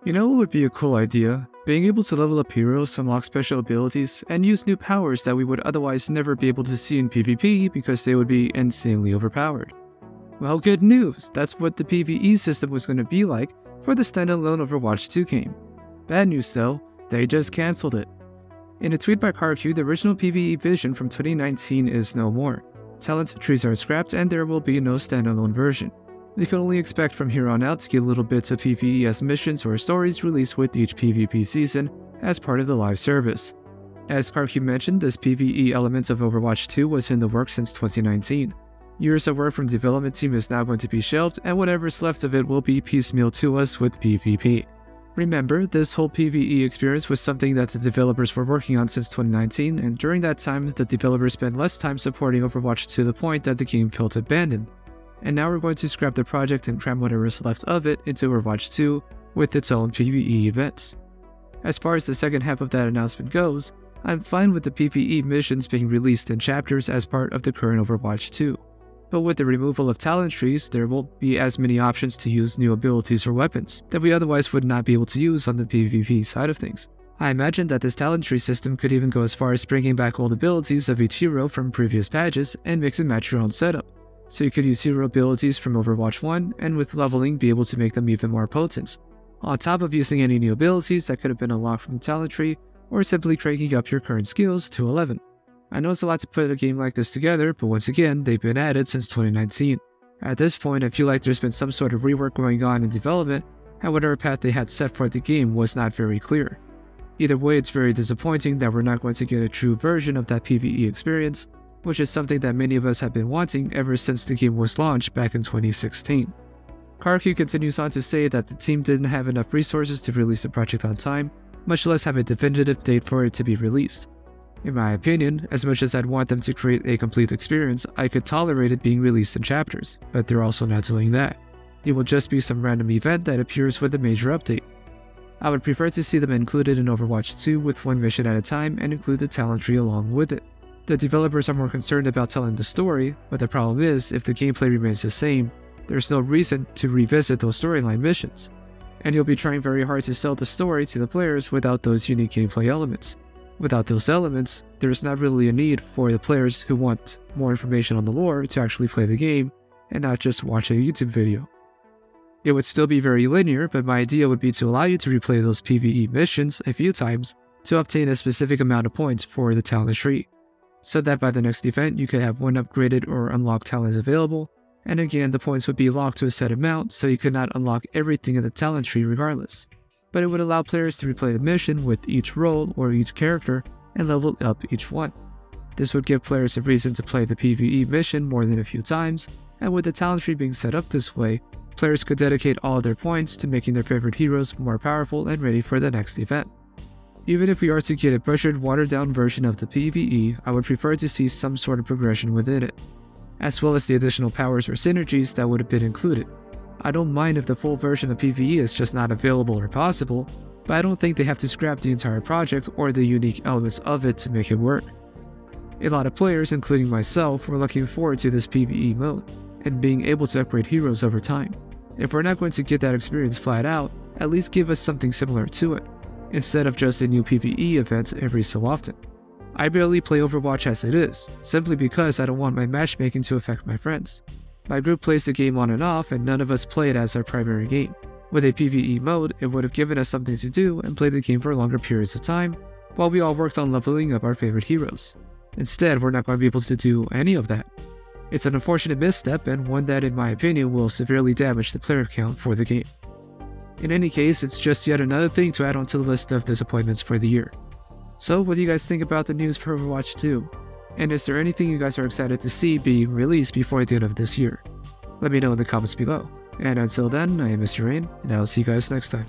You know what would be a cool idea? Being able to level up heroes, unlock special abilities, and use new powers that we would otherwise never be able to see in PvP because they would be insanely overpowered. Well, good news! That's what the PvE system was going to be like for the standalone Overwatch 2 game. Bad news though, they just cancelled it. In a tweet by KarQ, the original PvE vision from 2019 is no more. Talent trees are scrapped and there will be no standalone version. We can only expect from here on out to get little bits of PvE as missions or stories released with each PvP season as part of the live service. As KarQ mentioned, this PvE element of Overwatch 2 was in the works since 2019. Years of work from the development team is now going to be shelved, and whatever's left of it will be piecemeal to us with PvP. Remember, this whole PvE experience was something that the developers were working on since 2019, and during that time, the developers spent less time supporting Overwatch to the point that the game felt abandoned. And now we're going to scrap the project and cram whatever's left of it into Overwatch 2 with its own PvE events. As far as the second half of that announcement goes, I'm fine with the PvE missions being released in chapters as part of the current Overwatch 2. But with the removal of talent trees, there won't be as many options to use new abilities or weapons that we otherwise would not be able to use on the PvP side of things. I imagine that this talent tree system could even go as far as bringing back old abilities of each hero from previous patches and mix and match your own setup. So you could use hero abilities from Overwatch 1 and with leveling be able to make them even more potent, on top of using any new abilities that could have been unlocked from the talent tree or simply cranking up your current skills to 11. I know it's a lot to put a game like this together, but once again, they've been added since 2019. At this point, I feel like there's been some sort of rework going on in development, and whatever path they had set for the game was not very clear. Either way, it's very disappointing that we're not going to get a true version of that PvE experience, which is something that many of us have been wanting ever since the game was launched back in 2016. KarQ continues on to say that the team didn't have enough resources to release the project on time, much less have a definitive date for it to be released. In my opinion, as much as I'd want them to create a complete experience, I could tolerate it being released in chapters, but they're also not doing that. It will just be some random event that appears with a major update. I would prefer to see them included in Overwatch 2 with one mission at a time and include the talent tree along with it. The developers are more concerned about telling the story, but the problem is, if the gameplay remains the same, there's no reason to revisit those storyline missions. And you'll be trying very hard to sell the story to the players without those unique gameplay elements. Without those elements, there's not really a need for the players who want more information on the lore to actually play the game, and not just watch a YouTube video. It would still be very linear, but my idea would be to allow you to replay those PvE missions a few times to obtain a specific amount of points for the talent tree, so that by the next event you could have one upgraded or unlocked talent available, and again the points would be locked to a set amount so you could not unlock everything in the talent tree regardless. But it would allow players to replay the mission with each role or each character and level up each one. This would give players a reason to play the PvE mission more than a few times, and with the talent tree being set up this way, players could dedicate all of their points to making their favorite heroes more powerful and ready for the next event. Even if we are to get a butchered, watered-down version of the PvE, I would prefer to see some sort of progression within it, as well as the additional powers or synergies that would have been included. I don't mind if the full version of PvE is just not available or possible, but I don't think they have to scrap the entire project or the unique elements of it to make it work. A lot of players, including myself, were looking forward to this PvE mode, and being able to upgrade heroes over time. If we're not going to get that experience flat out, at least give us something similar to it, instead of just a new PvE event every so often. I barely play Overwatch as it is, simply because I don't want my matchmaking to affect my friends. My group plays the game on and off, and none of us play it as our primary game. With a PvE mode, it would have given us something to do and play the game for longer periods of time, while we all worked on leveling up our favorite heroes. Instead, we're not going to be able to do any of that. It's an unfortunate misstep, and one that in my opinion will severely damage the player count for the game. In any case, it's just yet another thing to add onto the list of disappointments for the year. So what do you guys think about the news for Overwatch 2? And is there anything you guys are excited to see being released before the end of this year? Let me know in the comments below. And until then, I am Mr. Rain, and I'll see you guys next time.